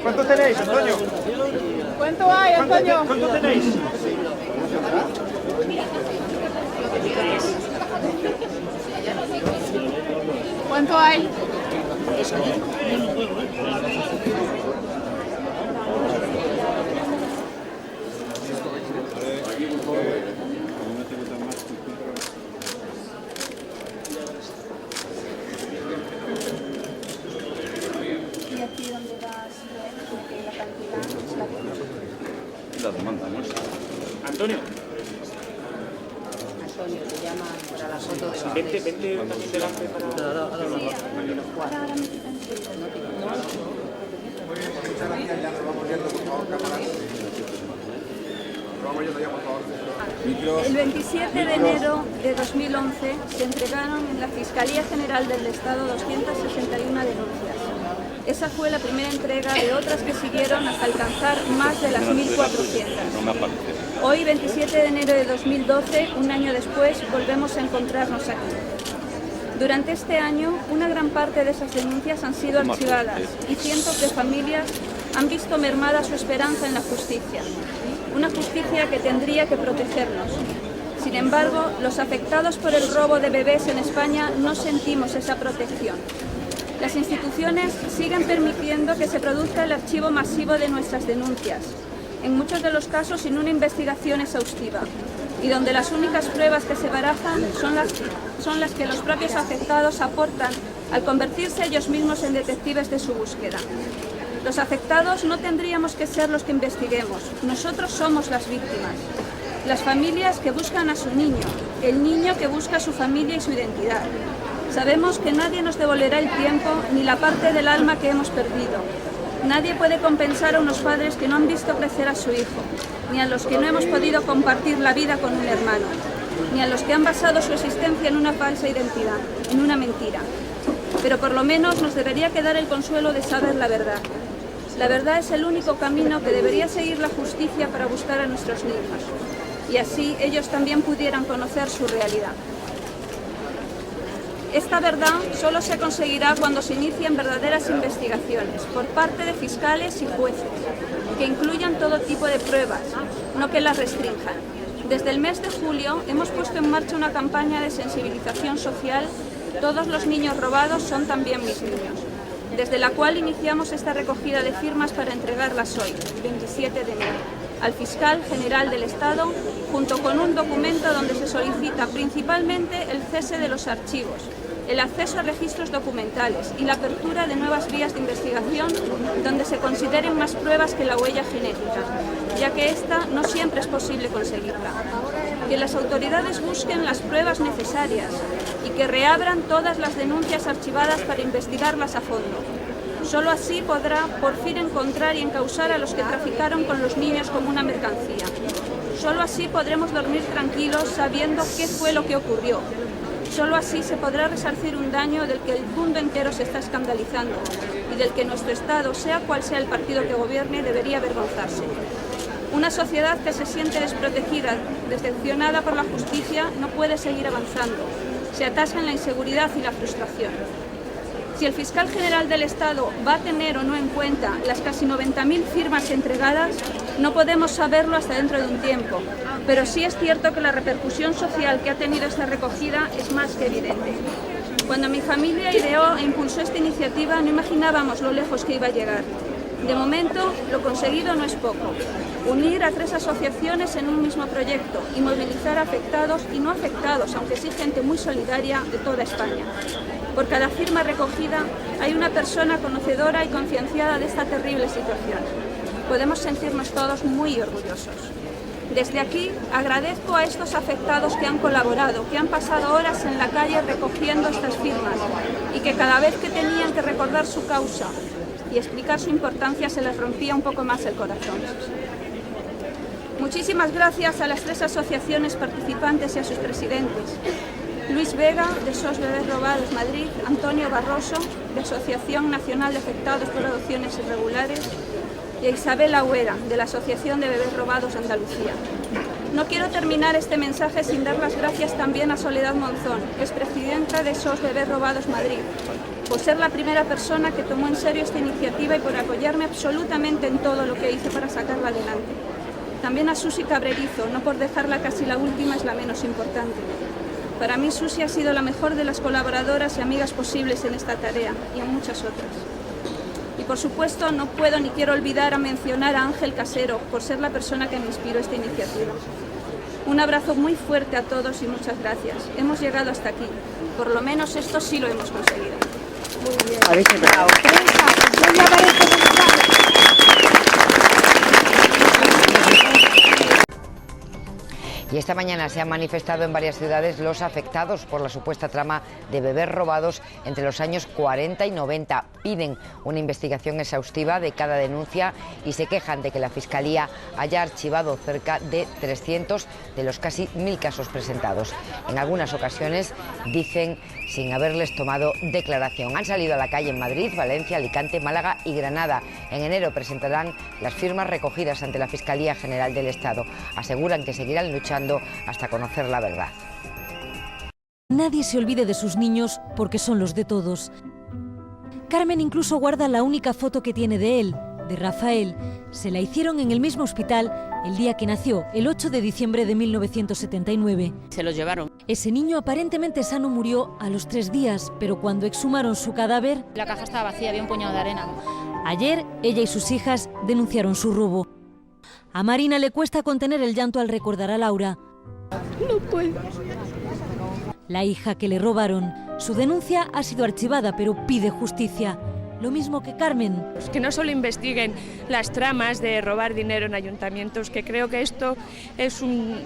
¿Cuánto tenéis, Antonio? ¿Cuánto hay, Antonio? ¿Cuánto tenéis? ¿Cuánto hay? Y aquí donde vas, la cantidad es la que... La demanda nuestra. Antonio, Antonio, te llama para la foto de vente también delante para... Ahora me quitan El 27 de enero de 2011 se entregaron en la Fiscalía General del Estado 261 denuncias. Esa fue la primera entrega de otras que siguieron hasta alcanzar más de las 1.400. No me aparece. Hoy, 27 de enero de 2012, un año después, volvemos a encontrarnos aquí. Durante este año, una gran parte de esas denuncias han sido archivadas y cientos de familias han visto mermada su esperanza en la justicia. Una justicia que tendría que protegernos. Sin embargo, los afectados por el robo de bebés en España no sentimos esa protección. Las instituciones siguen permitiendo que se produzca el archivo masivo de nuestras denuncias, en muchos de los casos sin una investigación exhaustiva, y donde las únicas pruebas que se barajan son las que los propios afectados aportan al convertirse ellos mismos en detectives de su búsqueda. Los afectados no tendríamos que ser los que investiguemos, nosotros somos las víctimas. Las familias que buscan a su niño, el niño que busca su familia y su identidad. Sabemos que nadie nos devolverá el tiempo ni la parte del alma que hemos perdido. Nadie puede compensar a unos padres que no han visto crecer a su hijo, ni a los que no hemos podido compartir la vida con un hermano, ni a los que han basado su existencia en una falsa identidad, en una mentira. Pero por lo menos nos debería quedar el consuelo de saber la verdad. La verdad es el único camino que debería seguir la justicia para buscar a nuestros niños, y así ellos también pudieran conocer su realidad. Esta verdad solo se conseguirá cuando se inicien verdaderas investigaciones por parte de fiscales y jueces, que incluyan todo tipo de pruebas, no que las restrinjan. Desde el mes de julio hemos puesto en marcha una campaña de sensibilización social, Todos los niños robados son también mis niños, desde la cual iniciamos esta recogida de firmas para entregarlas hoy, 27 de enero, al Fiscal General del Estado, junto con un documento donde se solicita principalmente el cese de los archivos, el acceso a registros documentales y la apertura de nuevas vías de investigación donde se consideren más pruebas que la huella genética, ya que esta no siempre es posible conseguirla. Que las autoridades busquen las pruebas necesarias y que reabran todas las denuncias archivadas para investigarlas a fondo. Solo así podrá por fin encontrar y encausar a los que traficaron con los niños como una mercancía. Solo así podremos dormir tranquilos sabiendo qué fue lo que ocurrió. Solo así se podrá resarcir un daño del que el mundo entero se está escandalizando y del que nuestro Estado, sea cual sea el partido que gobierne, debería avergonzarse. Una sociedad que se siente desprotegida, decepcionada por la justicia, no puede seguir avanzando. Se atasca en la inseguridad y la frustración. Si el Fiscal General del Estado va a tener o no en cuenta las casi 90.000 firmas entregadas, no podemos saberlo hasta dentro de un tiempo, pero sí es cierto que la repercusión social que ha tenido esta recogida es más que evidente. Cuando mi familia ideó e impulsó esta iniciativa, no imaginábamos lo lejos que iba a llegar. De momento, lo conseguido no es poco. Unir a 3 asociaciones en un mismo proyecto y movilizar a afectados y no afectados, aunque sí gente muy solidaria de toda España. Por cada firma recogida hay una persona conocedora y concienciada de esta terrible situación. Podemos sentirnos todos muy orgullosos. Desde aquí agradezco a estos afectados que han colaborado, que han pasado horas en la calle recogiendo estas firmas y que cada vez que tenían que recordar su causa y explicar su importancia se les rompía un poco más el corazón. Muchísimas gracias a las 3 asociaciones participantes y a sus presidentes. Luis Vega, de SOS Bebés Robados Madrid, Antonio Barroso, de Asociación Nacional de Afectados por Adopciones Irregulares, y a Isabel Agüera, de la Asociación de Bebés Robados Andalucía. No quiero terminar este mensaje sin dar las gracias también a Soledad Monzón, que es presidenta de SOS Bebés Robados Madrid, por ser la primera persona que tomó en serio esta iniciativa y por apoyarme absolutamente en todo lo que hice para sacarla adelante. También a Susi Cabrerizo, no por dejarla casi la última, es la menos importante. Para mí Susi ha sido la mejor de las colaboradoras y amigas posibles en esta tarea y en muchas otras. Y por supuesto no puedo ni quiero olvidar a mencionar a Ángel Casero por ser la persona que me inspiró esta iniciativa. Un abrazo muy fuerte a todos y muchas gracias. Hemos llegado hasta aquí. Por lo menos esto sí lo hemos conseguido. Muy bien. Y esta mañana se han manifestado en varias ciudades los afectados por la supuesta trama de bebés robados entre los años 40 y 90. Piden una investigación exhaustiva de cada denuncia y se quejan de que la Fiscalía haya archivado cerca de 300 de los casi 1000 casos presentados. En algunas ocasiones dicen sin haberles tomado declaración. Han salido a la calle en Madrid, Valencia, Alicante, Málaga y Granada. En enero presentarán las firmas recogidas ante la Fiscalía General del Estado. Aseguran que seguirán luchando hasta conocer la verdad. Nadie se olvide de sus niños porque son los de todos. Carmen incluso guarda la única foto que tiene de él, de Rafael. Se la hicieron en el mismo hospital el día que nació, el 8 de diciembre de 1979. Se lo llevaron. Ese niño aparentemente sano murió a los 3 días, pero cuando exhumaron su cadáver... La caja estaba vacía, había un puñado de arena. Ayer, ella y sus hijas denunciaron su robo. A Marina le cuesta contener el llanto al recordar a Laura. No puedo. La hija que le robaron. Su denuncia ha sido archivada, pero pide justicia. Lo mismo que Carmen. Que no solo investiguen las tramas de robar dinero en ayuntamientos, que creo que esto es un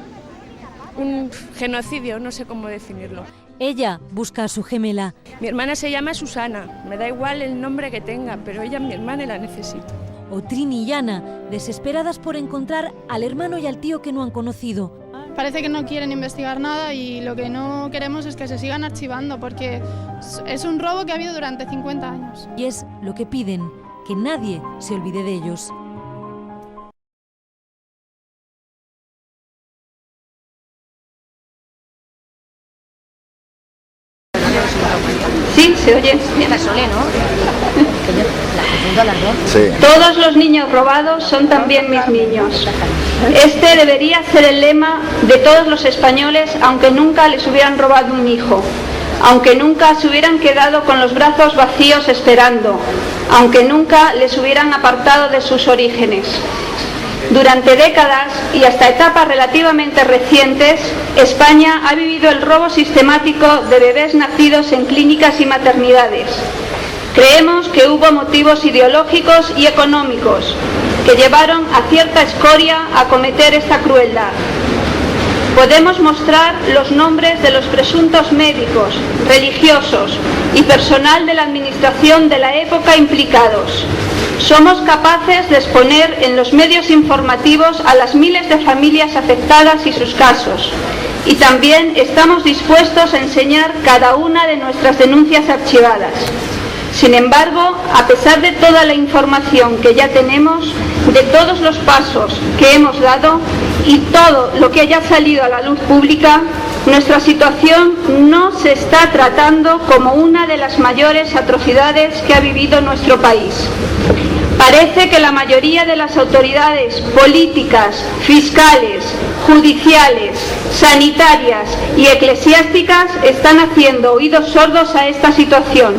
genocidio, no sé cómo definirlo. Ella busca a su gemela. Mi hermana se llama Susana, me da igual el nombre que tenga, pero ella es mi hermana y la necesito. O Trini y Ana, desesperadas por encontrar al hermano y al tío que no han conocido. Parece que no quieren investigar nada y lo que no queremos es que se sigan archivando porque es un robo que ha habido durante 50 años. Y es lo que piden, que nadie se olvide de ellos. Sí, se oye. Sí. Todos los niños robados son también mis niños. Este debería ser el lema de todos los españoles, aunque nunca les hubieran robado un hijo, aunque nunca se hubieran quedado con los brazos vacíos esperando, aunque nunca les hubieran apartado de sus orígenes. Durante décadas y hasta etapas relativamente recientes, España ha vivido el robo sistemático de bebés nacidos en clínicas y maternidades. Creemos que hubo motivos ideológicos y económicos que llevaron a cierta escoria a cometer esta crueldad. Podemos mostrar los nombres de los presuntos médicos, religiosos y personal de la administración de la época implicados. Somos capaces de exponer en los medios informativos a las miles de familias afectadas y sus casos. Y también estamos dispuestos a enseñar cada una de nuestras denuncias archivadas. Sin embargo, a pesar de toda la información que ya tenemos, de todos los pasos que hemos dado y todo lo que haya salido a la luz pública, nuestra situación no se está tratando como una de las mayores atrocidades que ha vivido nuestro país. Parece que la mayoría de las autoridades políticas, fiscales, judiciales, sanitarias y eclesiásticas están haciendo oídos sordos a esta situación.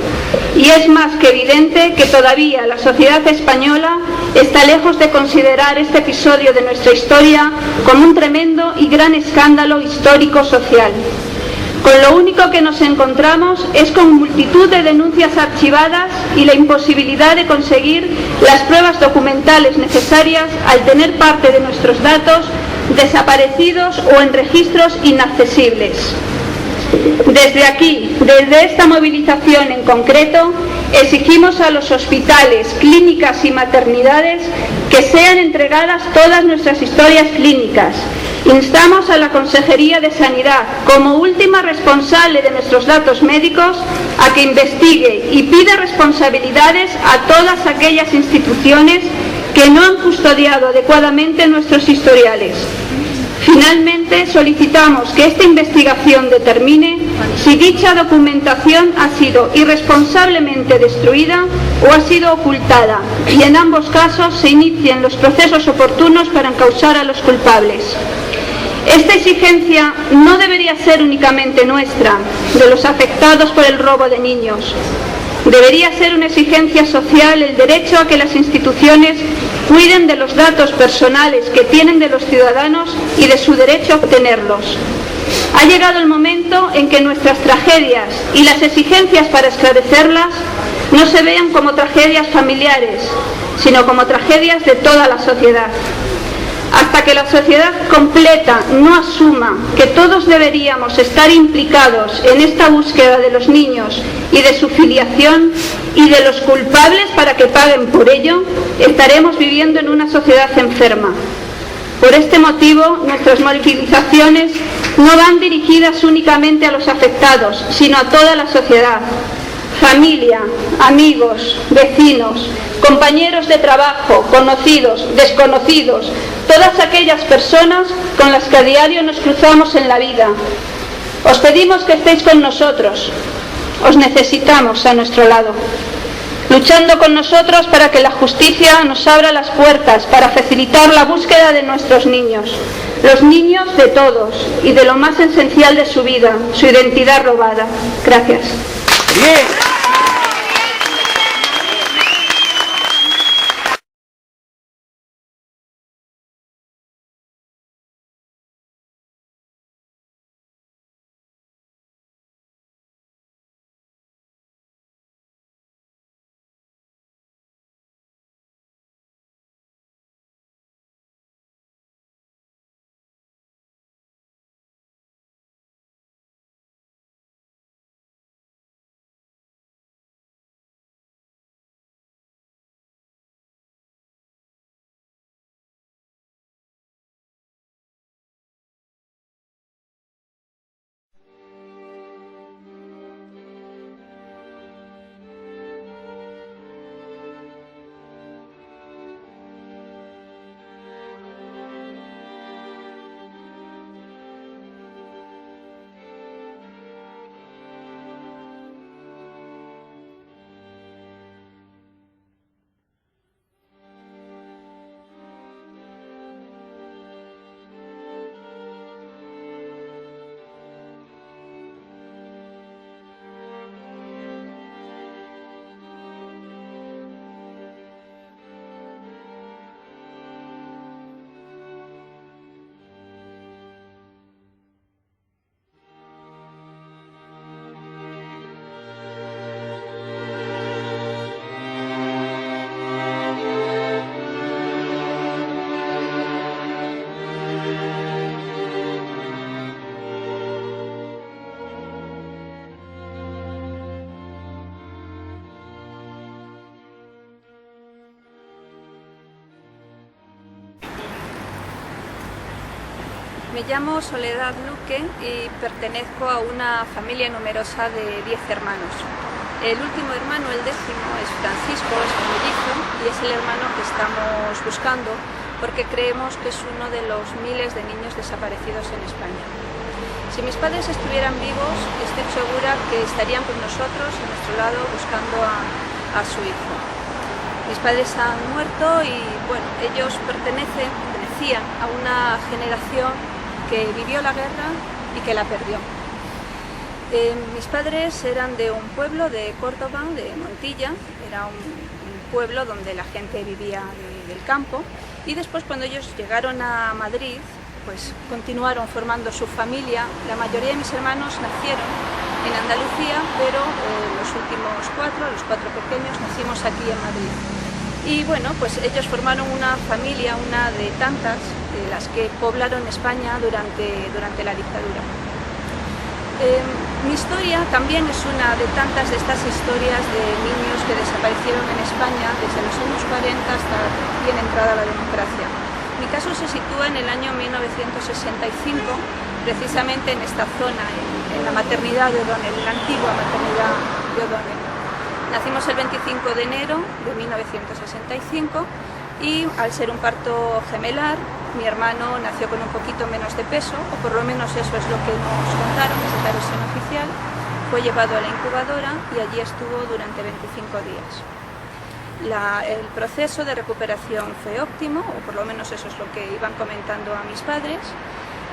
Y es más que evidente que todavía la sociedad española está lejos de considerar este episodio de nuestra historia como un tremendo y gran escándalo histórico-social. Con lo único que nos encontramos es con multitud de denuncias archivadas y la imposibilidad de conseguir las pruebas documentales necesarias al tener parte de nuestros datos desaparecidos o en registros inaccesibles. Desde aquí, desde esta movilización en concreto, exigimos a los hospitales, clínicas y maternidades que sean entregadas todas nuestras historias clínicas. Instamos a la Consejería de Sanidad, como última responsable de nuestros datos médicos, a que investigue y pida responsabilidades a todas aquellas instituciones que no han custodiado adecuadamente nuestros historiales. Finalmente, solicitamos que esta investigación determine si dicha documentación ha sido irresponsablemente destruida o ha sido ocultada y en ambos casos se inicien los procesos oportunos para encausar a los culpables. Esta exigencia no debería ser únicamente nuestra, de los afectados por el robo de niños. Debería ser una exigencia social el derecho a que las instituciones cuiden de los datos personales que tienen de los ciudadanos y de su derecho a obtenerlos. Ha llegado el momento en que nuestras tragedias y las exigencias para esclarecerlas no se vean como tragedias familiares, sino como tragedias de toda la sociedad. Hasta que la sociedad completa no asuma que todos deberíamos estar implicados en esta búsqueda de los niños y de su filiación y de los culpables para que paguen por ello, estaremos viviendo en una sociedad enferma. Por este motivo, nuestras movilizaciones no van dirigidas únicamente a los afectados, sino a toda la sociedad. Familia, amigos, vecinos, compañeros de trabajo, conocidos, desconocidos, todas aquellas personas con las que a diario nos cruzamos en la vida. Os pedimos que estéis con nosotros, os necesitamos a nuestro lado, luchando con nosotros para que la justicia nos abra las puertas, para facilitar la búsqueda de nuestros niños, los niños de todos y de lo más esencial de su vida, su identidad robada. Gracias. Bien. Me llamo Soledad Luque y pertenezco a una familia numerosa de 10 hermanos. El último hermano, el 10º, es Francisco, es mellizo y es el hermano que estamos buscando porque creemos que es uno de los miles de niños desaparecidos en España. Si mis padres estuvieran vivos, estoy segura que estarían con nosotros, a nuestro lado, buscando a su hijo. Mis padres han muerto y bueno, ellos pertenecían a una generación que vivió la guerra y que la perdió. Mis padres eran de un pueblo de Córdoba, de Montilla, era un pueblo donde la gente vivía del campo, y después cuando ellos llegaron a Madrid, pues continuaron formando su familia. La mayoría de mis hermanos nacieron en Andalucía, pero los últimos los cuatro pequeños, nacimos aquí en Madrid. Y bueno, pues ellos formaron una familia, una de tantas, de las que poblaron España durante la dictadura. Mi historia también es una de tantas de estas historias de niños que desaparecieron en España desde los años 40 hasta bien entrada la democracia. Mi caso se sitúa en el año 1965, precisamente en esta zona, en la maternidad de O'Donnell, en la antigua maternidad de O'Donnell. Nacimos el 25 de enero de 1965 y al ser un parto gemelar, mi hermano nació con un poquito menos de peso, o por lo menos eso es lo que nos contaron, es la versión oficial. Fue llevado a la incubadora y allí estuvo durante 25 días. El proceso de recuperación fue óptimo, o por lo menos eso es lo que iban comentando a mis padres,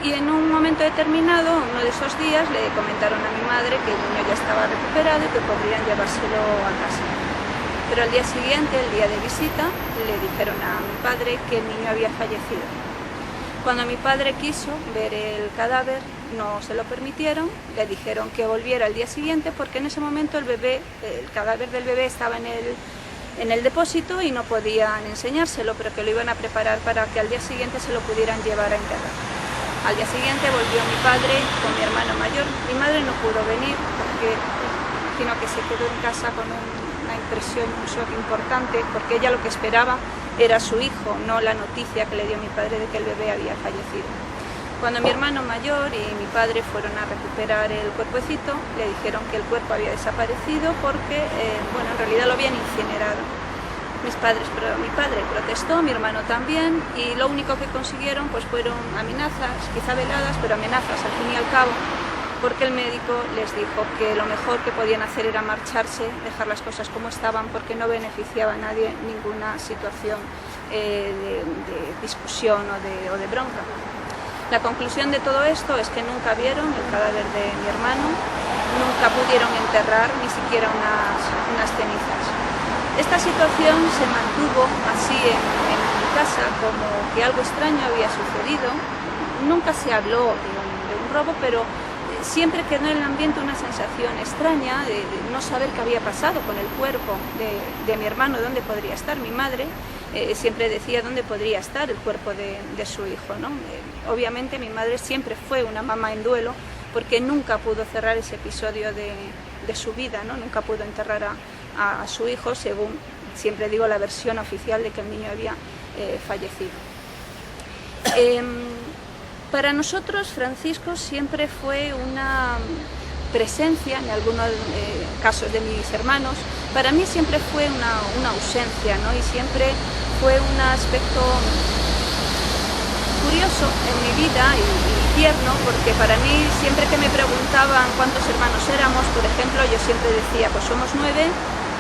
y en un momento determinado, uno de esos días, le comentaron a mi madre que el niño ya estaba recuperado y que podrían llevárselo a casa. Pero al día siguiente, el día de visita, le dijeron a mi padre que el niño había fallecido. Cuando mi padre quiso ver el cadáver, no se lo permitieron, le dijeron que volviera al día siguiente porque en ese momento el cadáver del bebé estaba en el depósito y no podían enseñárselo, pero que lo iban a preparar para que al día siguiente se lo pudieran llevar a enterrar. Al día siguiente volvió mi padre con mi hermano mayor. Mi madre no pudo venir porque imagino que se quedó en casa con una impresión, un shock importante, porque ella lo que esperaba era su hijo, no la noticia que le dio mi padre de que el bebé había fallecido. Cuando mi hermano mayor y mi padre fueron a recuperar el cuerpecito, le dijeron que el cuerpo había desaparecido porque, en realidad lo habían incinerado. Mi padre protestó, mi hermano también, y lo único que consiguieron pues fueron amenazas, quizá veladas, pero amenazas al fin y al cabo, porque el médico les dijo que lo mejor que podían hacer era marcharse, dejar las cosas como estaban, porque no beneficiaba a nadie ninguna situación de discusión o de bronca. La conclusión de todo esto es que nunca vieron el cadáver de mi hermano, nunca pudieron enterrar ni siquiera unas cenizas. Esta situación se mantuvo así en mi casa, como que algo extraño había sucedido. Nunca se habló de un robo, pero siempre quedó en el ambiente una sensación extraña de no saber qué había pasado con el cuerpo de mi hermano, dónde podría estar. Mi madre siempre decía dónde podría estar el cuerpo de su hijo, ¿no? Obviamente mi madre siempre fue una mamá en duelo porque nunca pudo cerrar ese episodio de su vida, ¿no? Nunca pudo enterrar a su hijo, según siempre digo la versión oficial de que el niño había fallecido. Para nosotros Francisco siempre fue una presencia, en algunos casos de mis hermanos, para mí siempre fue una ausencia, ¿no? Y siempre fue un aspecto curioso en mi vida y tierno, porque para mí siempre que me preguntaban cuántos hermanos éramos, por ejemplo, yo siempre decía pues somos 9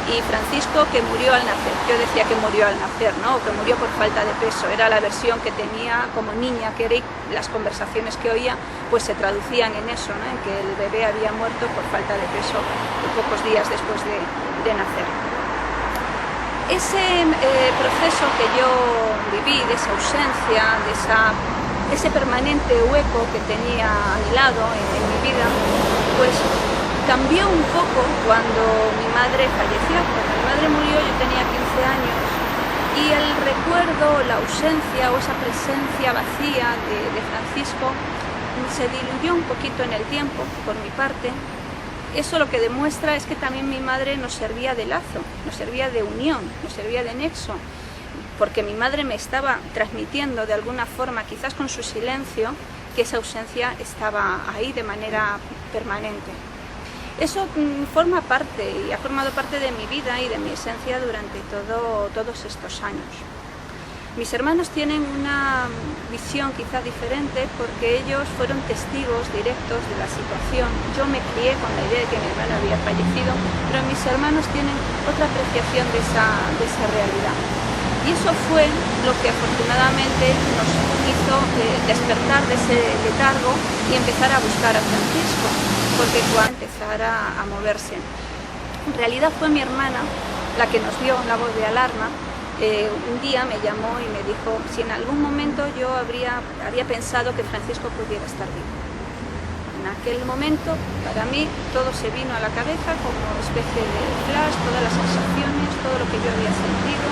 y Francisco que murió al nacer. Yo decía que murió al nacer, ¿no? O que murió por falta de peso. Era la versión que tenía como niña, que era, y las conversaciones que oía pues se traducían en eso, ¿no? En que el bebé había muerto por falta de peso pocos días después de nacer. Ese proceso que yo viví, de esa ausencia, de ese permanente hueco que tenía a mi lado en mi vida, pues cambió un poco cuando mi madre falleció. Cuando mi madre murió yo tenía 15 años y el recuerdo, la ausencia o esa presencia vacía de Francisco se diluyó un poquito en el tiempo por mi parte. Eso lo que demuestra es que también mi madre nos servía de lazo, nos servía de unión, nos servía de nexo, porque mi madre me estaba transmitiendo de alguna forma, quizás con su silencio, que esa ausencia estaba ahí de manera permanente. Eso forma parte y ha formado parte de mi vida y de mi esencia durante todos estos años. Mis hermanos tienen una visión quizá diferente porque ellos fueron testigos directos de la situación. Yo me crié con la idea de que mi hermano había fallecido, pero mis hermanos tienen otra apreciación de esa realidad. Y eso fue lo que afortunadamente nos hizo despertar de ese letargo y empezar a buscar a Francisco, porque cuando empezara a moverse. En realidad fue mi hermana la que nos dio la voz de alarma. Un día me llamó y me dijo si en algún momento yo había pensado que Francisco pudiera estar vivo. En aquel momento, para mí, todo se vino a la cabeza como una especie de flash, todas las sensaciones, todo lo que yo había sentido,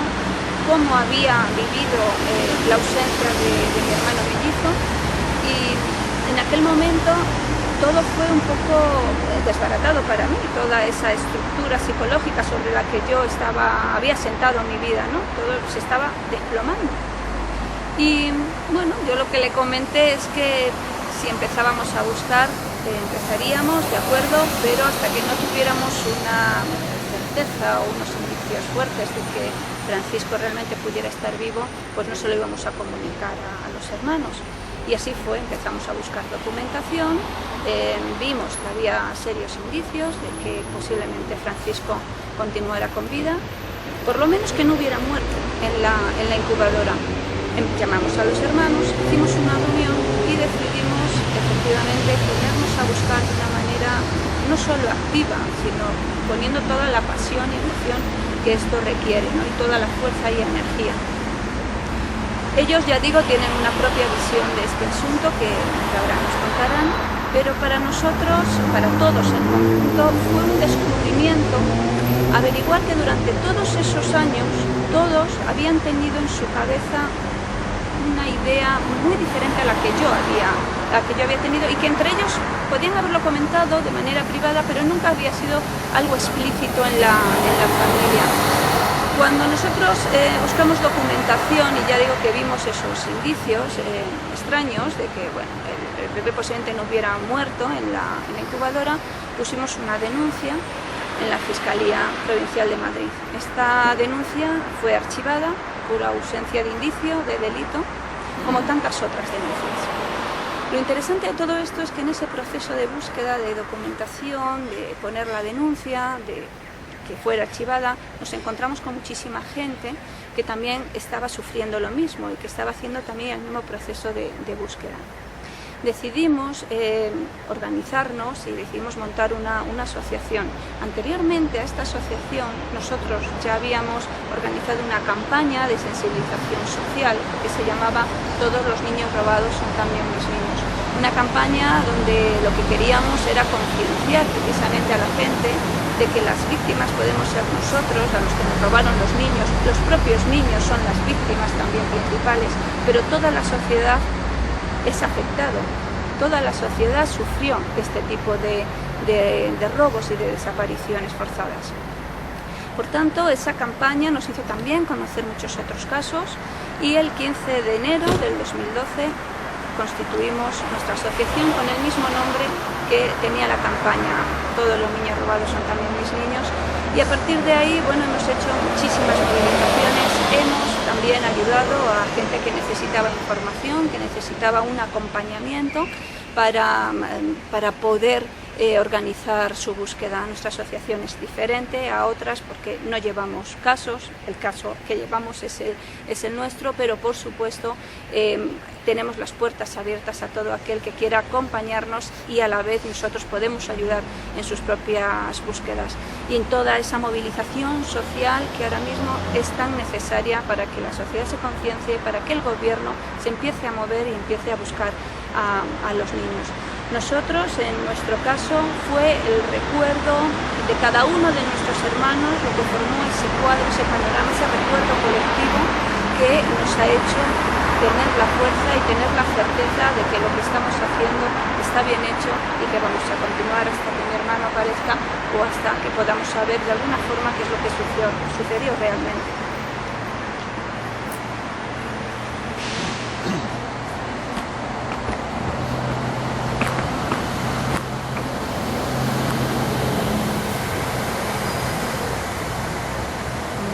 cómo había vivido la ausencia de mi hermano mellizo, y en aquel momento todo fue un poco desbaratado para mí, toda esa estructura psicológica sobre la que yo había sentado mi vida, ¿no? Todo se estaba desplomando. Y bueno, yo lo que le comenté es que si empezábamos a buscar, empezaríamos, de acuerdo, pero hasta que no tuviéramos una certeza o unos indicios indicios fuertes de que Francisco realmente pudiera estar vivo, pues no se lo íbamos a comunicar a los hermanos. Y así fue, empezamos a buscar documentación, vimos que había serios indicios de que posiblemente Francisco continuara con vida, por lo menos que no hubiera muerto en la incubadora. Llamamos a los hermanos, hicimos una reunión y decidimos efectivamente ponernos a buscar de una manera no solo activa, sino poniendo toda la pasión y emoción que esto requiere, ¿no? Y toda la fuerza y energía. Ellos, ya digo, tienen una propia visión de este asunto que ahora nos contarán, pero para nosotros, para todos en conjunto, fue un descubrimiento averiguar que durante todos esos años todos habían tenido en su cabeza una idea muy diferente a la que yo había tenido, y que entre ellos podían haberlo comentado de manera privada, pero nunca había sido algo explícito en la familia. Cuando nosotros buscamos documentación, y ya digo que vimos esos indicios extraños de que bueno, el bebé posiblemente no hubiera muerto en la incubadora, pusimos una denuncia en la Fiscalía Provincial de Madrid. Esta denuncia fue archivada por ausencia de indicio de delito, como tantas otras denuncias. Lo interesante de todo esto es que en ese proceso de búsqueda de documentación, de poner la denuncia, de que fuera archivada, nos encontramos con muchísima gente que también estaba sufriendo lo mismo y que estaba haciendo también el mismo proceso de búsqueda. Decidimos organizarnos y decidimos montar una asociación. Anteriormente a esta asociación nosotros ya habíamos organizado una campaña de sensibilización social que se llamaba Todos los niños robados son también mis niños. Una campaña donde lo que queríamos era concienciar precisamente a la gente de que las víctimas podemos ser nosotros, a los que nos robaron los niños. Los propios niños son las víctimas también principales, pero toda la sociedad es afectado. Toda la sociedad sufrió este tipo de robos y de desapariciones forzadas. Por tanto, esa campaña nos hizo también conocer muchos otros casos, y el 15 de enero del 2012 constituimos nuestra asociación con el mismo nombre que tenía la campaña Todos los niños robados son también mis niños, y a partir de ahí, bueno, hemos hecho muchísimas movilizaciones, hemos también ayudado a gente que necesitaba información, que necesitaba un acompañamiento para poder organizar su búsqueda. Nuestra asociación es diferente a otras porque no llevamos casos, el caso que llevamos es el nuestro, pero por supuesto tenemos las puertas abiertas a todo aquel que quiera acompañarnos, y a la vez nosotros podemos ayudar en sus propias búsquedas y en toda esa movilización social que ahora mismo es tan necesaria para que la sociedad se conciencie, para que el gobierno se empiece a mover y empiece a buscar a los niños. Nosotros, en nuestro caso, fue el recuerdo de cada uno de nuestros hermanos lo que formó ese cuadro, ese panorama, ese recuerdo colectivo que nos ha hecho tener la fuerza y tener la certeza de que lo que estamos haciendo está bien hecho y que vamos a continuar hasta que mi hermano aparezca o hasta que podamos saber de alguna forma qué es lo que sucedió realmente.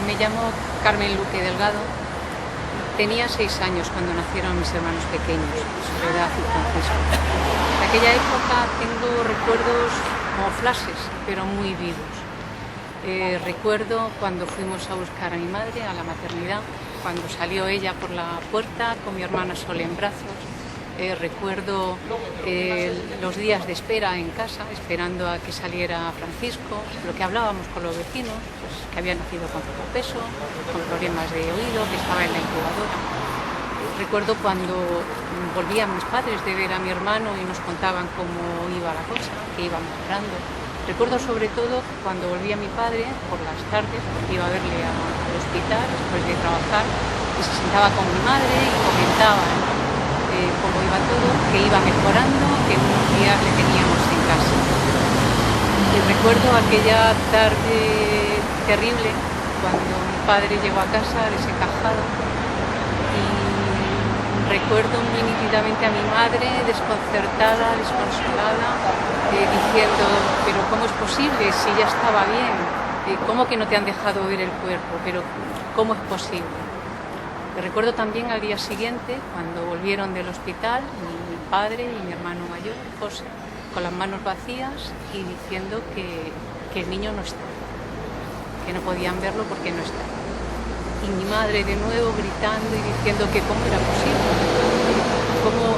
Me llamo Carmen Luque Delgado. Tenía 6 años cuando nacieron mis hermanos pequeños, Soledad y Francisco. De aquella época tengo recuerdos como flashes, pero muy vivos. Recuerdo cuando fuimos a buscar a mi madre a la maternidad, cuando salió ella por la puerta con mi hermana Sol en brazos. Recuerdo los días de espera en casa, esperando a que saliera Francisco, lo que hablábamos con los vecinos, pues, que había nacido con poco peso, con problemas de oído, que estaba en la incubadora. Recuerdo cuando volvían mis padres de ver a mi hermano y nos contaban cómo iba la cosa, que iba mejorando. Recuerdo sobre todo cuando volvía mi padre por las tardes, porque iba a verle al hospital después de trabajar, y se sentaba con mi madre y comentaba cómo iba todo, que iba mejorando, que en unos días le teníamos en casa. Y recuerdo aquella tarde terrible cuando mi padre llegó a casa desencajado, y recuerdo muy nítidamente a mi madre desconcertada, desconsolada, diciendo, pero ¿cómo es posible si ya estaba bien? ¿cómo que no te han dejado ver el cuerpo? Pero ¿cómo es posible? Y recuerdo también al día siguiente, cuando volvieron del hospital, mi padre y mi hermano mayor, José, con las manos vacías y diciendo que el niño no está, que no podían verlo porque no está. Y mi madre de nuevo gritando y diciendo que cómo era posible, cómo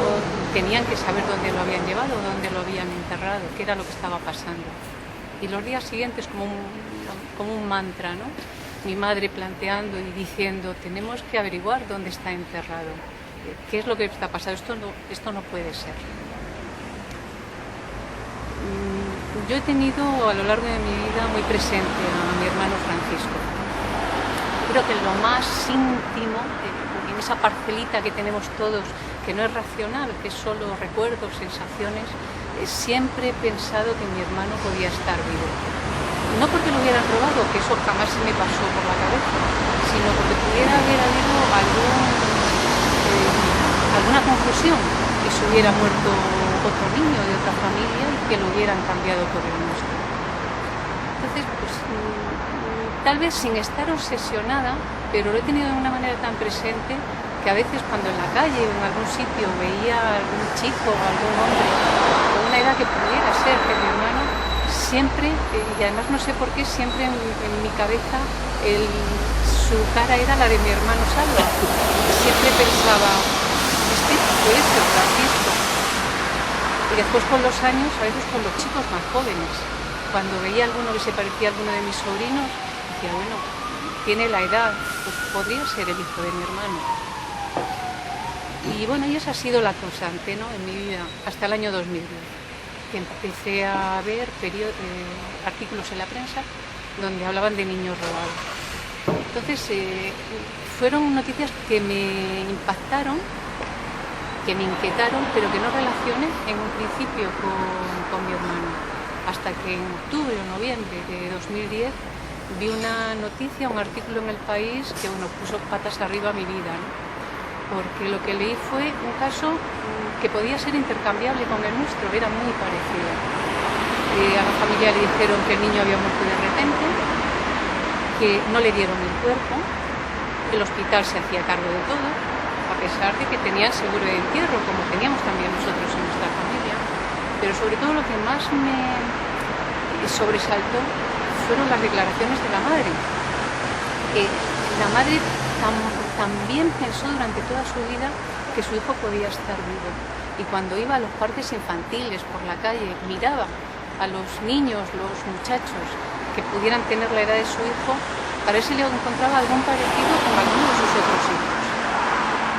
tenían que saber dónde lo habían llevado, dónde lo habían enterrado, qué era lo que estaba pasando. Y los días siguientes como un mantra, ¿no? Mi madre planteando y diciendo, tenemos que averiguar dónde está enterrado, qué es lo que está pasando, esto no puede ser. Yo he tenido a lo largo de mi vida muy presente a mi hermano Francisco. Creo que lo más íntimo, en esa parcelita que tenemos todos, que no es racional, que es solo recuerdos, sensaciones, siempre he pensado que mi hermano podía estar vivo. No porque lo hubieran robado, que eso jamás se me pasó por la cabeza, sino porque pudiera haber habido alguna confusión, que se hubiera muerto otro niño de otra familia y que lo hubieran cambiado por el nuestro. Entonces, pues tal vez sin estar obsesionada, pero lo he tenido de una manera tan presente que a veces cuando en la calle o en algún sitio veía a algún chico o algún hombre con una edad que pudiera ser que mi hermano, siempre, y además no sé por qué, siempre en mi cabeza su cara era la de mi hermano Salva. Siempre pensaba, este puede ser Francisco. Y después con los años, a veces con los chicos más jóvenes, cuando veía a alguno que se parecía a alguno de mis sobrinos, decía, bueno, tiene la edad, pues podría ser el hijo de mi hermano. Y bueno, y esa ha sido la constante, ¿no?, en mi vida, hasta el año 2010, que empecé a ver artículos en la prensa donde hablaban de niños robados. Entonces, fueron noticias que me impactaron, que me inquietaron, pero que no relacioné en un principio con mi hermano. Hasta que en octubre o noviembre de 2010 vi una noticia, un artículo en El País que puso patas arriba a mi vida, ¿no? Porque lo que leí fue un caso que podía ser intercambiable con el nuestro, era muy parecido. A la familia le dijeron que el niño había muerto de repente, que no le dieron el cuerpo, el hospital se hacía cargo de todo, a pesar de que tenían seguro de entierro, como teníamos también nosotros en nuestra familia. Pero sobre todo lo que más me sobresaltó fueron las declaraciones de la madre, que la madre también pensó durante toda su vida que su hijo podía estar vivo. Y cuando iba a los parques infantiles por la calle, miraba a los niños, los muchachos que pudieran tener la edad de su hijo, para ver si le encontraba algún parecido con alguno de sus otros hijos.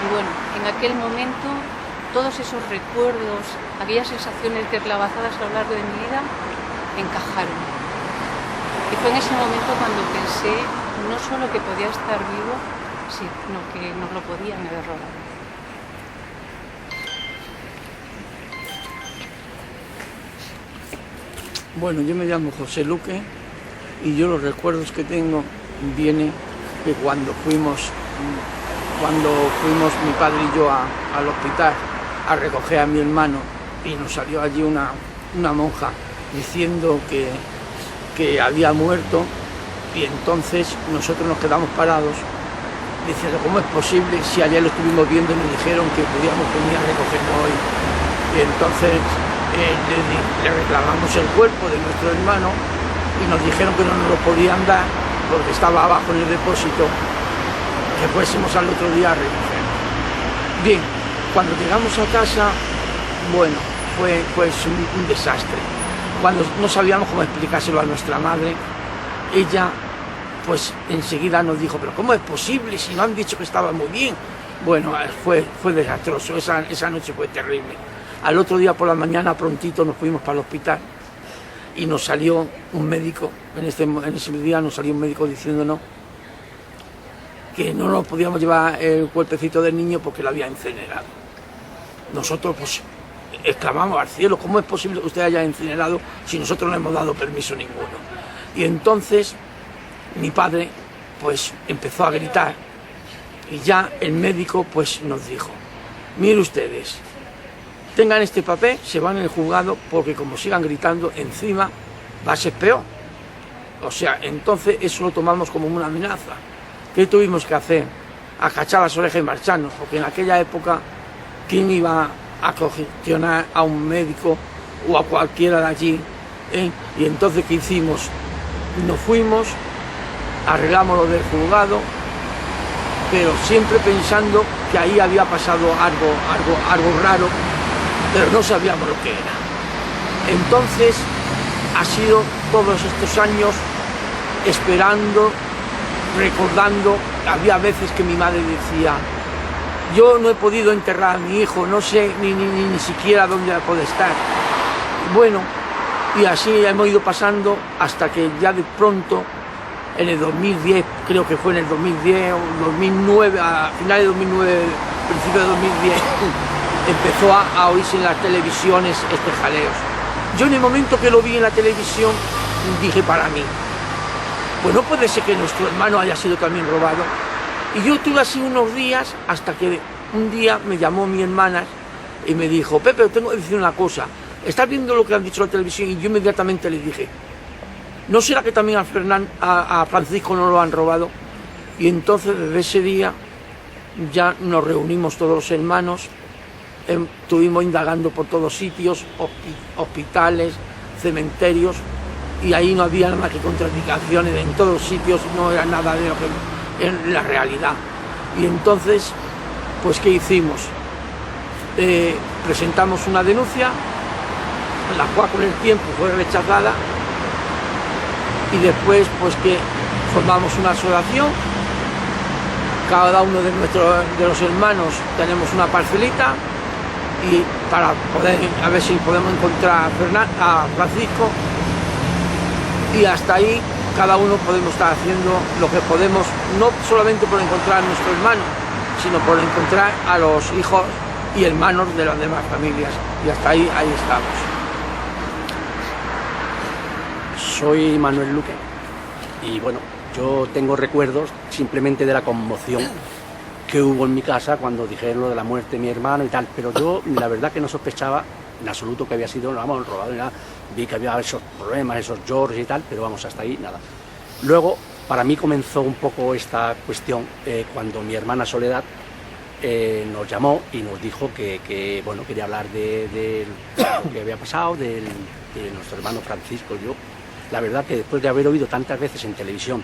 Y bueno, en aquel momento todos esos recuerdos, aquellas sensaciones deslavazadas a lo largo de mi vida, encajaron. Y fue en ese momento cuando pensé no solo que podía estar vivo, sino que nos lo podían haber robado. Bueno, yo me llamo José Luque y yo los recuerdos que tengo vienen de cuando fuimos mi padre y yo al hospital a recoger a mi hermano, y nos salió allí una monja diciendo que había muerto, y entonces nosotros nos quedamos parados diciendo, ¿cómo es posible si ayer lo estuvimos viendo y nos dijeron que podíamos venir a recogerlo hoy? Y entonces le reclamamos el cuerpo de nuestro hermano y nos dijeron que no nos lo podían dar porque estaba abajo en el depósito, que fuésemos al otro día a recoger. Bien, cuando llegamos a casa, bueno, fue un desastre. Cuando no sabíamos cómo explicárselo a nuestra madre, ella pues enseguida nos dijo, pero ¿cómo es posible si no han dicho que estaba muy bien? Bueno, fue desastroso, esa noche fue terrible. Al otro día por la mañana prontito nos fuimos para el hospital y nos salió un médico, en ese día nos salió un médico diciéndonos que no nos podíamos llevar el cuerpecito del niño porque lo había incinerado. Nosotros pues exclamamos al cielo, ¿cómo es posible que usted haya incinerado si nosotros no hemos dado permiso ninguno? Y entonces mi padre pues empezó a gritar y ya el médico pues nos dijo, miren ustedes, tengan este papel, se van en el juzgado porque como sigan gritando encima va a ser peor. O sea, entonces eso lo tomamos como una amenaza. ¿Qué tuvimos que hacer? Acachar las orejas y marcharnos, porque en aquella época, ¿quién iba a gestionar a un médico o a cualquiera de allí? Y entonces, ¿qué hicimos? Nos fuimos, arreglamos lo del juzgado, pero siempre pensando que ahí había pasado algo raro, pero no sabíamos lo que era. Entonces, ha sido todos estos años esperando, recordando. Había veces que mi madre decía, yo no he podido enterrar a mi hijo, no sé ni siquiera dónde puede estar. Bueno, y así hemos ido pasando hasta que ya de pronto, en el 2010, creo que fue en el 2010 o 2009, a finales de 2009, principio de 2010, empezó a oírse en las televisiones este jaleo. Yo en el momento que lo vi en la televisión, dije para mí, pues no puede ser que nuestro hermano haya sido también robado. Y yo tuve así unos días, hasta que un día me llamó mi hermana y me dijo, Pepe, tengo que decir una cosa, ¿estás viendo lo que han dicho en la televisión? Y yo inmediatamente le dije, ¿no será que también a Francisco no lo han robado? Y entonces desde ese día ya nos reunimos todos los hermanos, estuvimos indagando por todos sitios, hospitales, cementerios, y ahí no había nada que contradicciones, en todos sitios no era nada de lo que es la realidad. Y entonces, pues ¿qué hicimos? Presentamos una denuncia, la cual con el tiempo fue rechazada, y después pues que formamos una asociación, cada uno de los hermanos tenemos una parcelita, y para poder, a ver si podemos encontrar a Francisco, y hasta ahí cada uno podemos estar haciendo lo que podemos, no solamente por encontrar a nuestro hermano, sino por encontrar a los hijos y hermanos de las demás familias, y hasta ahí estamos. Soy Manuel Luque y bueno, yo tengo recuerdos simplemente de la conmoción que hubo en mi casa cuando dijeron lo de la muerte de mi hermano y tal, pero yo la verdad que no sospechaba en absoluto que había sido, vamos, robado ni nada. Vi que había esos problemas, esos lloros y tal, pero vamos, hasta ahí nada. Luego, para mí comenzó un poco esta cuestión cuando mi hermana Soledad nos llamó y nos dijo que bueno, quería hablar de lo que había pasado, de nuestro hermano Francisco. Yo, la verdad que después de haber oído tantas veces en televisión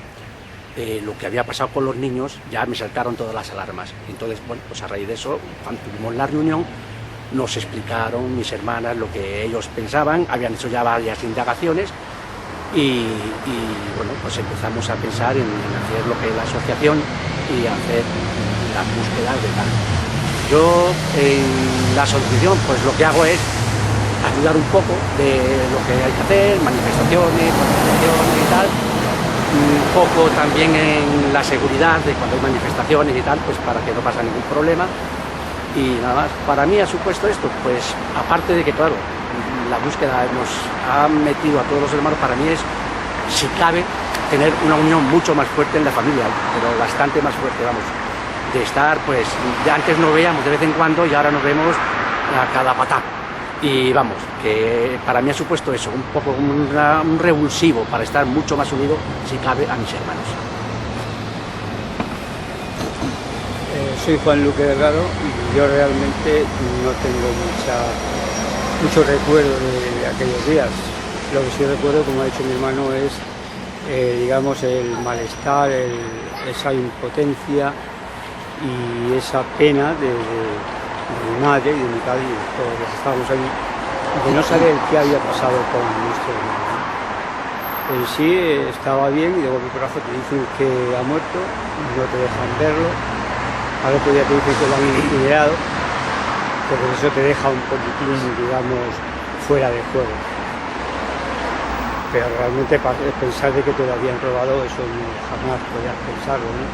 lo que había pasado con los niños, ya me saltaron todas las alarmas. Entonces, bueno, pues a raíz de eso, cuando tuvimos la reunión, nos explicaron mis hermanas lo que ellos pensaban, habían hecho ya varias indagaciones y bueno, pues empezamos a pensar en hacer lo que es la asociación y hacer las búsquedas de tal. Yo en la asociación pues lo que hago es ayudar un poco de lo que hay que hacer, manifestaciones, concienciaciones y tal, un poco también en la seguridad de cuando hay manifestaciones y tal, pues para que no pase ningún problema. Y nada más, para mí ha supuesto esto, pues aparte de que, claro, la búsqueda nos ha metido a todos los hermanos, para mí es, si cabe, tener una unión mucho más fuerte en la familia, pero bastante más fuerte, vamos, de estar, pues, de antes nos veíamos de vez en cuando y ahora nos vemos a cada patá. Y vamos, que para mí ha supuesto eso, un poco un revulsivo para estar mucho más unido, si cabe, a mis hermanos. Soy Juan Luque Delgado y yo realmente no tengo mucho recuerdo de aquellos días. Lo que sí recuerdo, como ha dicho mi hermano, es digamos el malestar, esa impotencia y esa pena de mi madre y de mi padre y de todos los que estábamos allí, de no saber qué había pasado con nuestro hermano. En sí estaba bien y de golpe por abajo te dicen que ha muerto, no te dejan verlo. Al otro día te dicen que lo han incinerado, porque eso te deja un poquitín, digamos, fuera de juego. Pero realmente pensar de que te lo habían robado, eso no, jamás podías pensarlo, ¿no?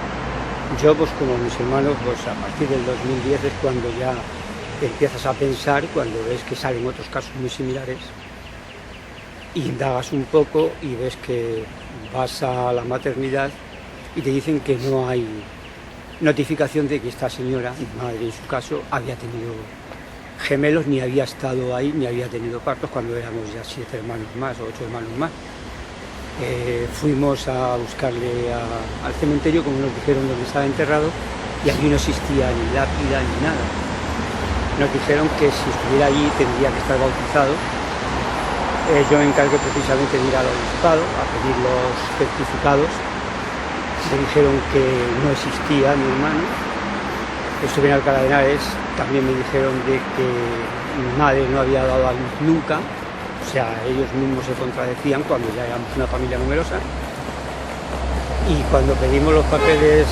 Yo, pues como mis hermanos, pues a partir del 2010 es cuando ya empiezas a pensar, cuando ves que salen otros casos muy similares, indagas un poco y ves que vas a la maternidad y te dicen que no hay notificación de que esta señora, mi madre en su caso, había tenido gemelos, ni había estado ahí, ni había tenido partos cuando éramos ya 7 hermanos más o 8 hermanos más. Fuimos a buscarle al cementerio, como nos dijeron dónde estaba enterrado, y allí no existía ni lápida ni nada. Nos dijeron que si estuviera allí tendría que estar bautizado. Yo me encargué precisamente de ir al obispado a pedir los certificados. Me dijeron que no existía mi hermano. Estuve en Alcalá de Henares, también me dijeron de que mi madre no había dado a luz nunca. O sea, ellos mismos se contradecían cuando ya éramos una familia numerosa. Y cuando pedimos los papeles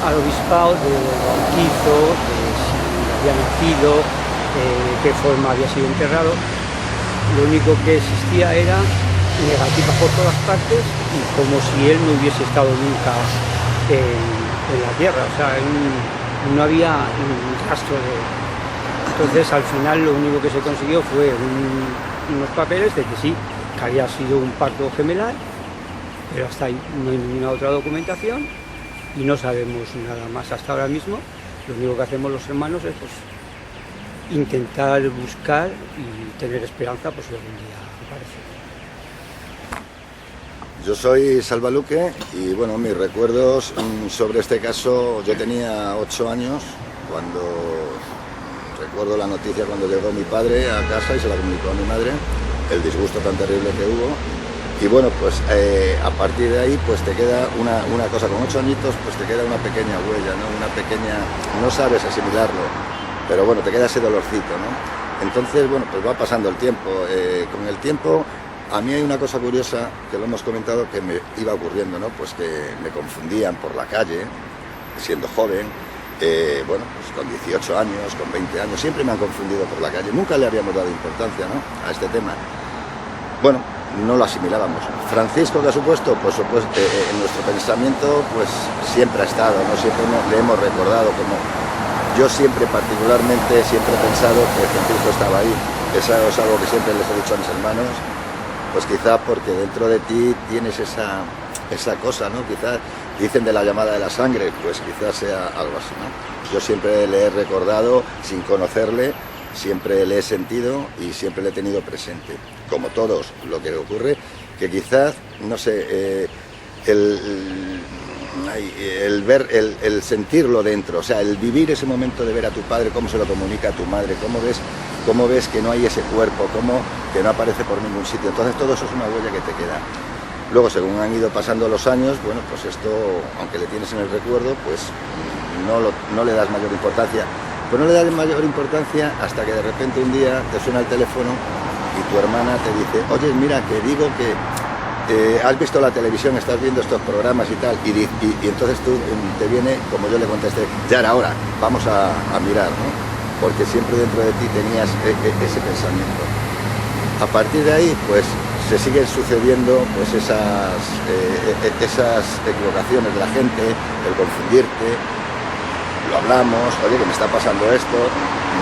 al obispado del bautizo, de si había nacido, de qué forma había sido enterrado, lo único que existía era negativas por todas partes y como si él no hubiese estado nunca en la tierra, o sea, no había un rastro de... Entonces al final lo único que se consiguió fue unos papeles de que sí, que había sido un parto gemelar, pero hasta ahí no hay ninguna otra documentación y no sabemos nada más hasta ahora mismo. Lo único que hacemos los hermanos es pues, intentar buscar y tener esperanza pues, si algún día aparece. Yo soy Salva Luque y bueno, mis recuerdos sobre este caso, yo tenía 8 años cuando recuerdo la noticia cuando llegó mi padre a casa y se la comunicó a mi madre, el disgusto tan terrible que hubo. Y bueno, pues a partir de ahí pues te queda una cosa, con 8 añitos pues te queda una pequeña huella, ¿no? Una pequeña, no sabes asimilarlo, pero bueno, te queda ese dolorcito, ¿no? Entonces, bueno, pues va pasando el tiempo. Con el tiempo, a mí hay una cosa curiosa, que lo hemos comentado, que me iba ocurriendo, ¿no? Pues que me confundían por la calle, siendo joven, bueno, pues con 18 años, con 20 años, siempre me han confundido por la calle, nunca le habíamos dado importancia, ¿no? A este tema. Bueno, no lo asimilábamos. Francisco, que ha supuesto, pues en nuestro pensamiento, pues siempre ha estado, ¿no? Siempre le hemos recordado como... Yo siempre, particularmente, siempre he pensado que Francisco estaba ahí. Eso es algo que siempre les he dicho a mis hermanos, pues quizá porque dentro de ti tienes esa cosa, ¿no? Quizás dicen de la llamada de la sangre, pues quizás sea algo así, ¿no? Yo siempre le he recordado, sin conocerle, siempre le he sentido y siempre le he tenido presente. Como todos, lo que ocurre, que quizás, no sé, el sentirlo dentro, o sea, el vivir ese momento de ver a tu padre, cómo se lo comunica a tu madre, cómo ves que no hay ese cuerpo, que no aparece por ningún sitio. Entonces todo eso es una huella que te queda. Luego, según han ido pasando los años, bueno, pues esto, aunque le tienes en el recuerdo, pues no le das mayor importancia. Pues no le das mayor importancia hasta que de repente un día te suena el teléfono y tu hermana te dice, oye, mira, que digo que has visto la televisión, estás viendo estos programas y tal, y entonces tú te viene, como yo le contesté, ya era hora, vamos a mirar, ¿no? Porque siempre dentro de ti tenías ese pensamiento. A partir de ahí, pues se siguen sucediendo pues esas equivocaciones de la gente, el confundirte, lo hablamos, oye, que me está pasando esto,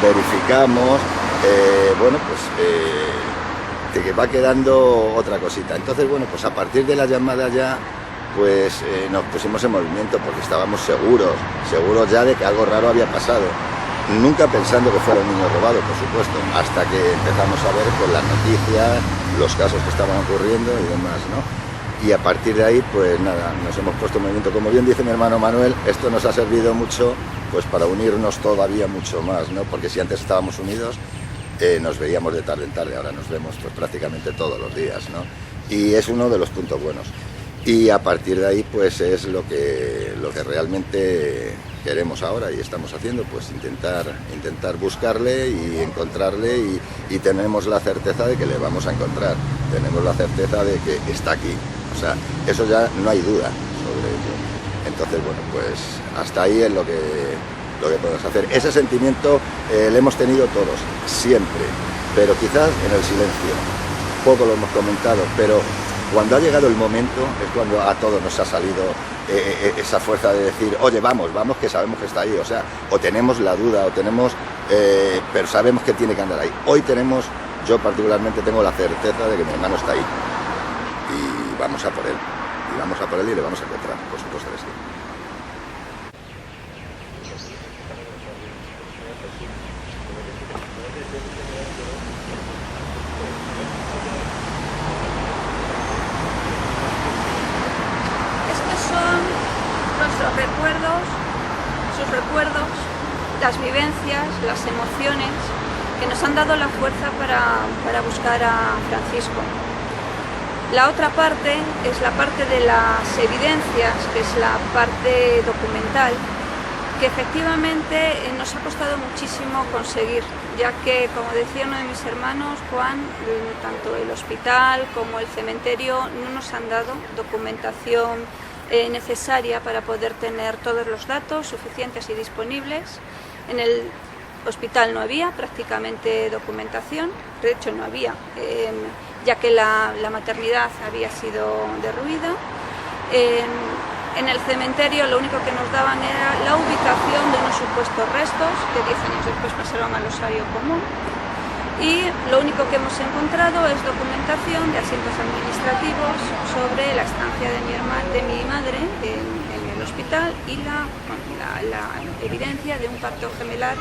verificamos, bueno, pues que va quedando otra cosita. Entonces, bueno, pues a partir de la llamada ya, pues nos pusimos en movimiento porque estábamos seguros ya de que algo raro había pasado. Nunca pensando que fuera un niño robado, por supuesto, hasta que empezamos a ver pues, las noticias, los casos que estaban ocurriendo y demás, ¿no? Y a partir de ahí, pues nada, nos hemos puesto en movimiento. Como bien dice mi hermano Manuel, esto nos ha servido mucho pues para unirnos todavía mucho más, ¿no? Porque si antes estábamos unidos, nos veíamos de tarde en tarde, ahora nos vemos pues prácticamente todos los días, ¿no? Y es uno de los puntos buenos. Y a partir de ahí, pues es lo que realmente queremos ahora y estamos haciendo, pues intentar buscarle y encontrarle y tenemos la certeza de que le vamos a encontrar, tenemos la certeza de que está aquí, o sea, eso ya no hay duda sobre ello. Entonces, bueno, pues hasta ahí es lo que podemos hacer. Ese sentimiento lo hemos tenido todos, siempre, pero quizás en el silencio, poco lo hemos comentado, pero cuando ha llegado el momento es cuando a todos nos ha salido esa fuerza de decir, oye, vamos, que sabemos que está ahí, o sea, o tenemos la duda, o tenemos, pero sabemos que tiene que andar ahí. Hoy yo particularmente tengo la certeza de que mi hermano está ahí, y vamos a por él, y le vamos a encontrar, por supuesto que sí. sus recuerdos, las vivencias, las emociones que nos han dado la fuerza para buscar a Francisco. La otra parte es la parte de las evidencias, que es la parte documental, que efectivamente nos ha costado muchísimo conseguir, ya que, como decía uno de mis hermanos, Juan, tanto el hospital como el cementerio no nos han dado documentación necesaria para poder tener todos los datos suficientes y disponibles. En el hospital no había prácticamente documentación, de hecho no había, ya que la maternidad había sido derruida. En el cementerio lo único que nos daban era la ubicación de unos supuestos restos que 10 años después pasaron al osario común, y lo único que hemos encontrado es documentación de asientos administrativos sobre la estancia de mi madre en el hospital y la evidencia de un parto gemelar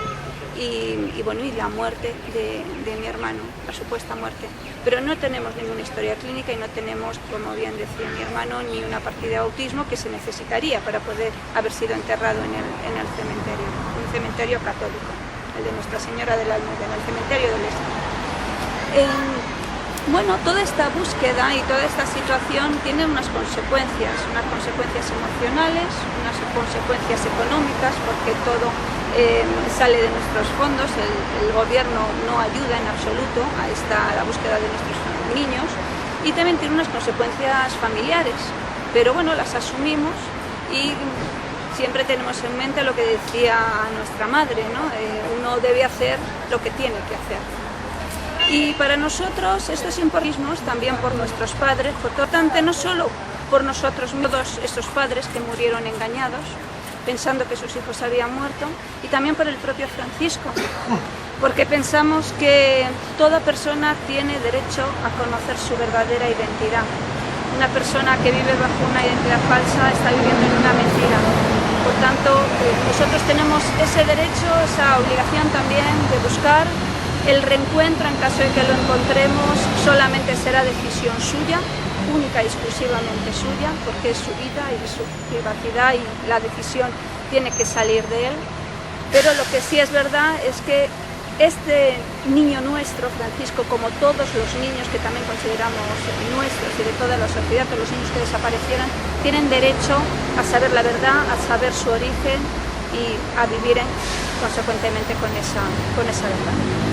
y la muerte de mi hermano, la supuesta muerte. Pero no tenemos ninguna historia clínica y no tenemos, como bien decía mi hermano, ni una partida de autismo que se necesitaría para poder haber sido enterrado en el cementerio, un cementerio católico, el de Nuestra Señora del Almudena, en el cementerio del Este. Bueno, toda esta búsqueda y toda esta situación tiene unas consecuencias emocionales, unas consecuencias económicas, porque todo sale de nuestros fondos, el gobierno no ayuda en absoluto a la búsqueda de nuestros niños, y también tiene unas consecuencias familiares, pero bueno, las asumimos y siempre tenemos en mente lo que decía nuestra madre, ¿no? Uno debe hacer lo que tiene que hacer. Y para nosotros esto es importante también por nuestros padres, por tanto, no solo por nosotros, todos estos padres que murieron engañados, pensando que sus hijos habían muerto, y también por el propio Francisco, porque pensamos que toda persona tiene derecho a conocer su verdadera identidad. Una persona que vive bajo una identidad falsa está viviendo en una mentira. Por tanto, nosotros tenemos ese derecho, esa obligación también de buscar el reencuentro. En caso de que lo encontremos, solamente será decisión suya, única y exclusivamente suya, porque es su vida y su privacidad y la decisión tiene que salir de él. Pero lo que sí es verdad es que este niño nuestro, Francisco, como todos los niños que también consideramos nuestros y de toda la sociedad, todos los niños que desaparecieran, tienen derecho a saber la verdad, a saber su origen y a vivir consecuentemente con esa verdad.